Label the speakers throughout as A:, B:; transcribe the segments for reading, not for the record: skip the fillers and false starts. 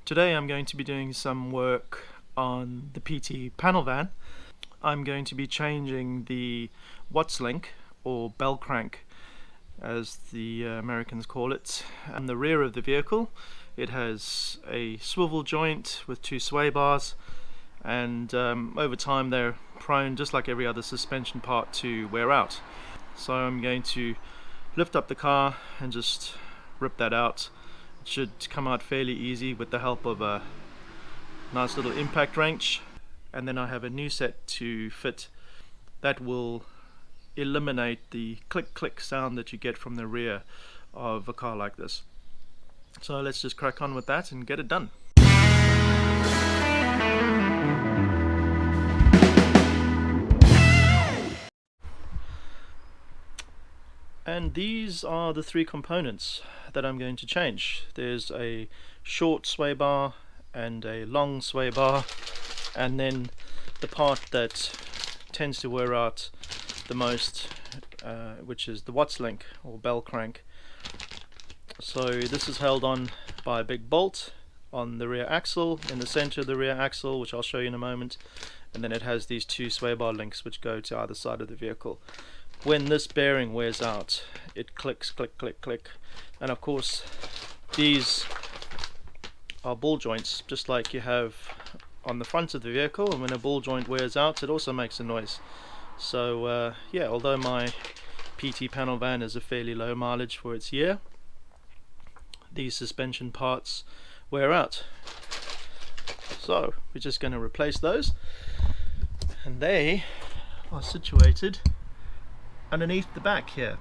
A: Today I'm going to be doing some work on the PT panel van. I'm going to be changing the Watts link, or bell crank as the Americans call it, on the rear of the vehicle. It has a swivel joint with two sway bars, and over time they're prone, just like every other suspension part, to wear out. So I'm going to lift up the car and just rip that out. It should come out fairly easy with the help of a nice little impact wrench, and then I have a new set to fit that will eliminate the click click sound that you get from the rear of a car like this. So let's just crack on with that and get it done. And these are the three components that I'm going to change. There's a short sway bar and a long sway bar, and then the part that tends to wear out the most, which is the Watts link, or bell crank. So this is held on by a big bolt on the rear axle, in the center of the rear axle, which I'll show you in a moment, and then it has these two sway bar links which go to either side of the vehicle. When this bearing wears out, it clicks, click, click, click, and of course these are ball joints, just like you have on the front of the vehicle, and when a ball joint wears out it also makes a noise. So yeah, although my PT panel van is a fairly low mileage for its year, these suspension parts wear out. So we're just going to replace those, and they are situated underneath the back here.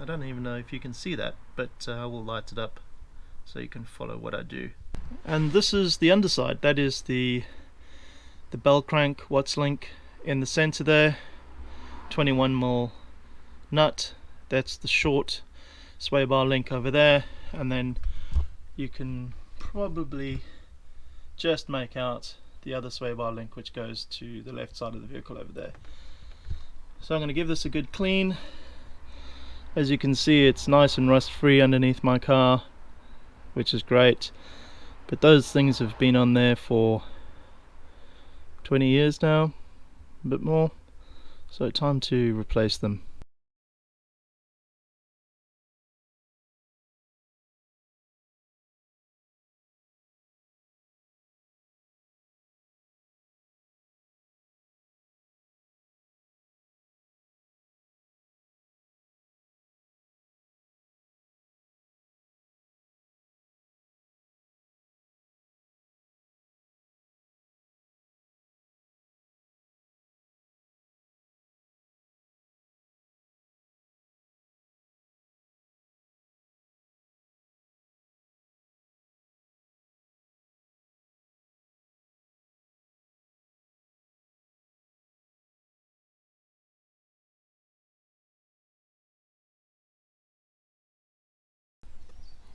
A: I don't even know if you can see that, but I will light it up so you can follow what I do. And this is the underside. That is the bell crank Watts link in the center there, 21mm nut. That's the short sway bar link over there, and then you can probably just make out the other sway bar link which goes to the left side of the vehicle over there. So I'm going to give this a good clean. As you can see, it's nice and rust free underneath my car, which is great, but those things have been on there for 20 years now, a bit more, so time to replace them.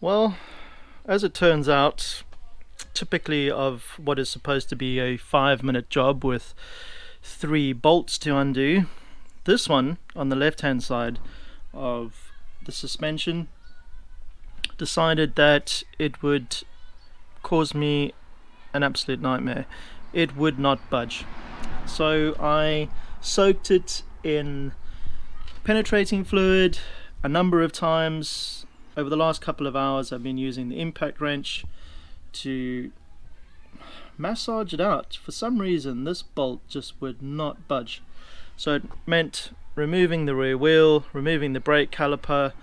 A: Well, as it turns out, typically of what is supposed to be a 5-minute job with 3 bolts to undo, this one on the left hand side of the suspension decided that it would cause me an absolute nightmare. It would not budge. So I soaked it in penetrating fluid a number of times. Over the last couple of hours I've been using the impact wrench to massage it out. For some reason this bolt just would not budge. So it meant removing the rear wheel, removing the brake caliper,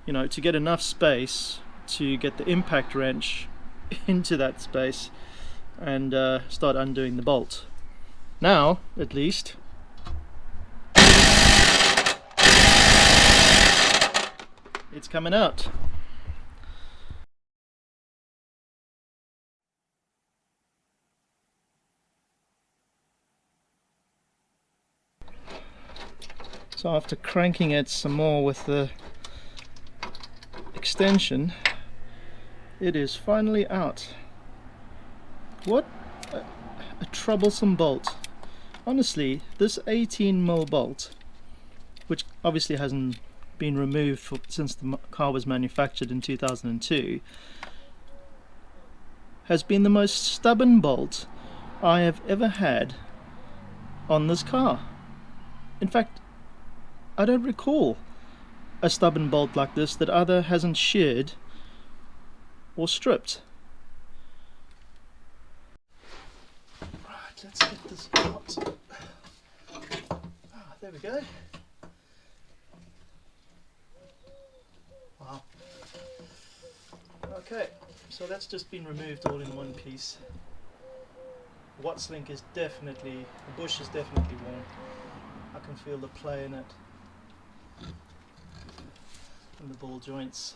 A: to get enough space to get the impact wrench into that space and start undoing the bolt. Now, at least, it's coming out. So after cranking it some more with the extension, it is finally out. What a troublesome bolt. Honestly, this 18mm bolt, which obviously hasn't been removed since the car was manufactured in 2002, has been the most stubborn bolt I have ever had on this car. In fact, I don't recall a stubborn bolt like this that either hasn't sheared or stripped. Right, let's get this out. There we go. Wow. Okay, so that's just been removed all in one piece. Wattslink is definitely, the bush is definitely worn. I can feel the play in it and the ball joints.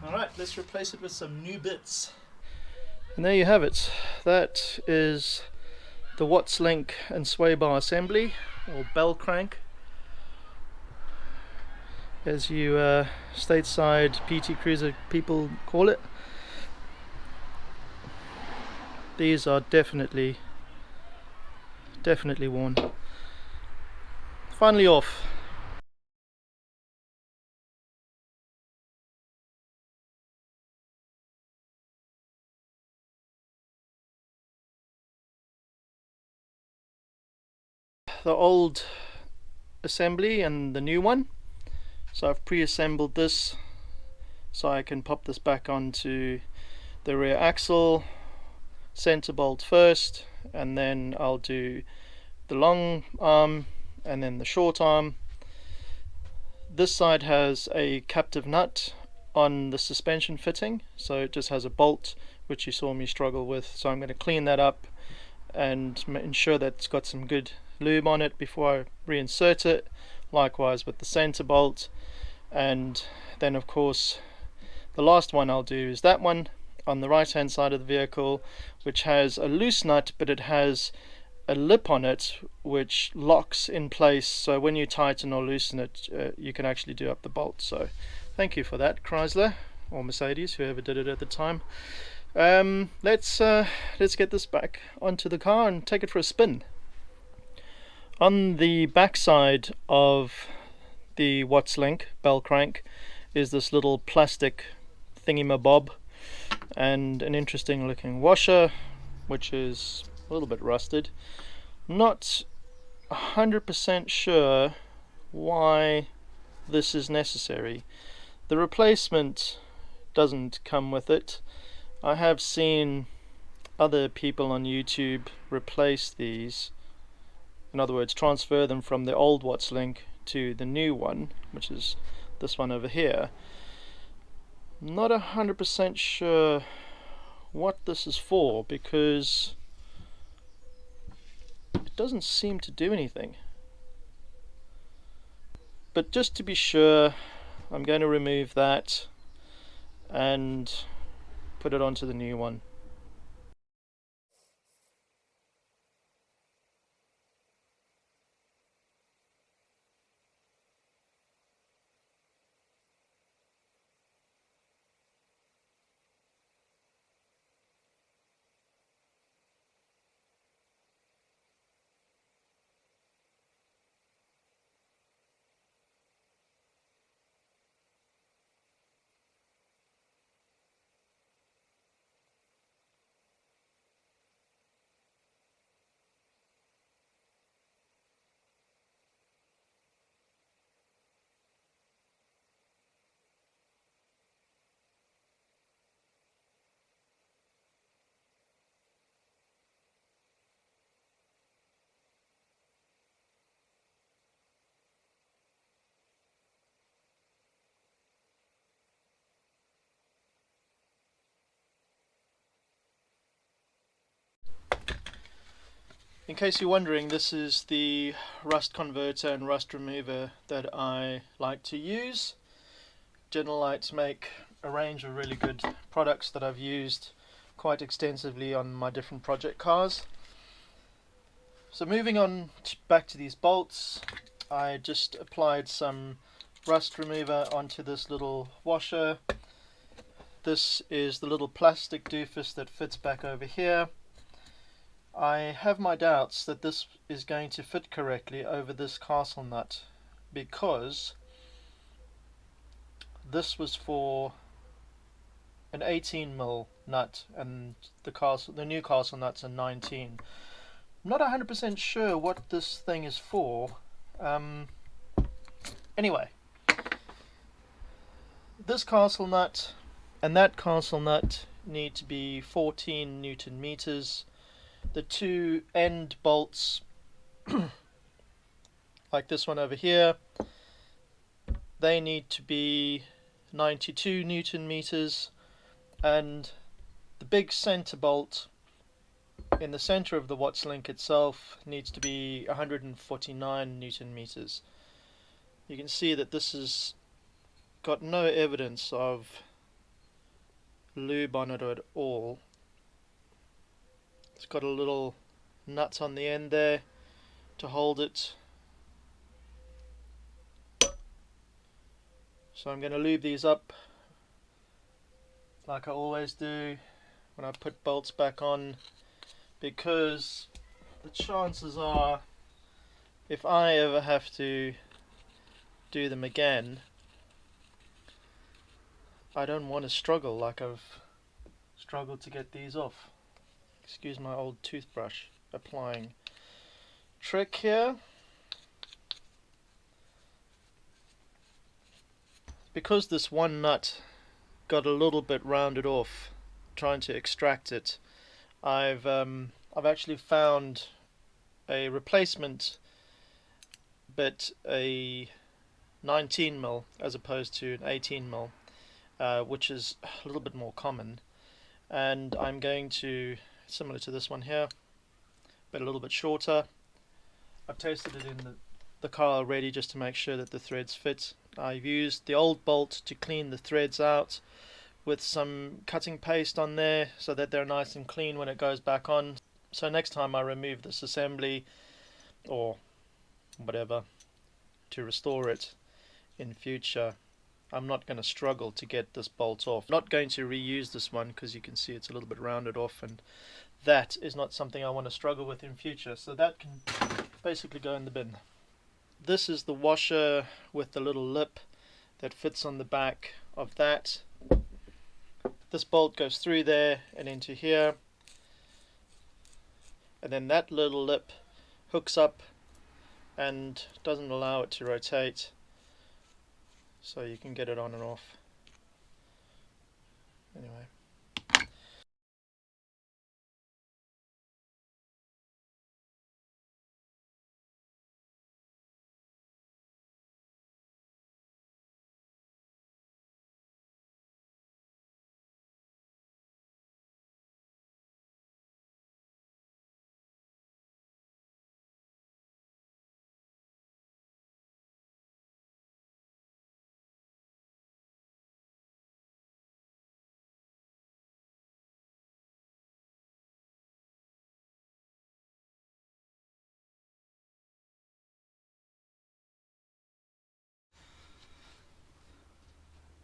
A: Alright, let's replace it with some new bits. And there you have it. That is the Wattslink and sway bar assembly, or bell crank, as you stateside PT Cruiser people call it. These are definitely worn. Finally off. The old assembly and the new one. So I've pre-assembled this so I can pop this back onto the rear axle, center bolt first, and then I'll do the long arm and then the short arm. This side has a captive nut on the suspension fitting, so it just has a bolt which you saw me struggle with, so I'm going to clean that up and ensure that it's got some good lube on it before I reinsert it. Likewise with the center bolt, and then of course the last one I'll do is that one on the right hand side of the vehicle, which has a loose nut, but it has a lip on it which locks in place, so when you tighten or loosen it you can actually do up the bolt. So thank you for that, Chrysler or Mercedes, whoever did it at the time. Let's get this back onto the car and take it for a spin. On the back side of the Wattslink bell crank is this little plastic thingy-mabob and an interesting looking washer which is a little bit rusted. Not 100% sure why this is necessary. The replacement doesn't come with it. I have seen other people on YouTube replace these, in other words transfer them from the old Wattslink to the new one, which is this one over here. Not 100% sure what this is for, because it doesn't seem to do anything. But just to be sure, I'm going to remove that and put it onto the new one. In case you're wondering, this is the rust converter and rust remover that I like to use. Genelite make a range of really good products that I've used quite extensively on my different project cars. So moving on back to these bolts, I just applied some rust remover onto this little washer. This is the little plastic doofus that fits back over here. I have my doubts that this is going to fit correctly over this castle nut, because this was for an 18mm nut, and the Newcastle nuts are 19. I'm not 100% sure what this thing is for. Anyway, this castle nut and that castle nut need to be 14 Newton meters. The two end bolts, like this one over here, they need to be 92 Newton meters, and the big center bolt in the center of the Watts link itself needs to be 149 Newton meters. You can see that this has got no evidence of lube on it at all. It's got a little nut on the end there to hold it. So I'm going to lube these up like I always do when I put bolts back on, because the chances are, if I ever have to do them again, I don't want to struggle like I've struggled to get these off. Excuse my old toothbrush applying trick here. Because this one nut got a little bit rounded off trying to extract it, I've actually found a replacement bit, a 19mm as opposed to an 18mm, which is a little bit more common, and I'm going to, similar to this one here, but a little bit shorter. I've tested it in the car already just to make sure that the threads fit. I've used the old bolt to clean the threads out with some cutting paste on there so that they're nice and clean when it goes back on. So next time I remove this assembly or whatever to restore it in future, I'm not going to struggle to get this bolt off. Not going to reuse this one because you can see it's a little bit rounded off, and that is not something I want to struggle with in future, so that can basically go in the bin. This is the washer with the little lip that fits on the back of that. This bolt goes through there and into here, and then that little lip hooks up and doesn't allow it to rotate, so you can get it on and off. Anyway.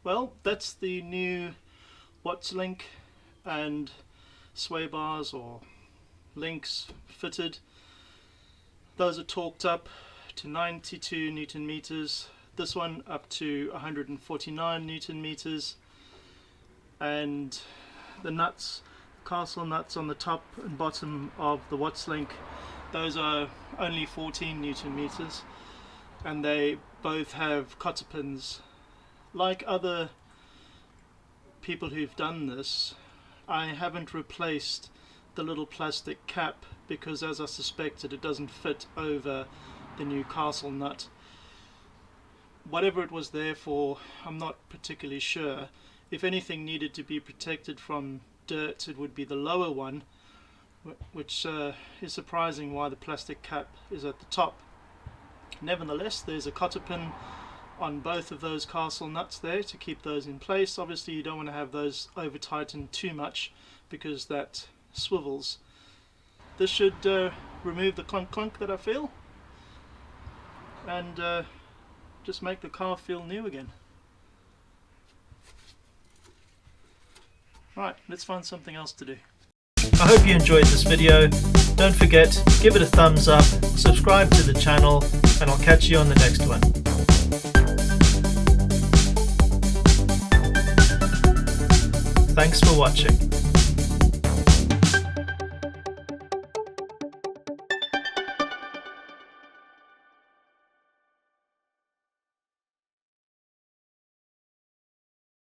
A: Well, that's the new Watts link and sway bars or links fitted. Those are torqued up to 92 Newton meters. This one up to 149 Newton meters. And the nuts, castle nuts on the top and bottom of the Watts link, those are only 14 Newton meters. And they both have cotter pins. Like other people who've done this, I haven't replaced the little plastic cap because, as I suspected, it doesn't fit over the Newcastle nut. Whatever it was there for, I'm not particularly sure. If anything needed to be protected from dirt, it would be the lower one, which is surprising why the plastic cap is at the top. Nevertheless, there's a cotter pin on both of those castle nuts there to keep those in place. Obviously you don't want to have those over tightened too much because that swivels. This should remove the clunk clunk that I feel and just make the car feel new again. Right, let's find something else to do. I hope you enjoyed this video. Don't forget, give it a thumbs up, subscribe to the channel, and I'll catch you on the next one. Thanks for watching.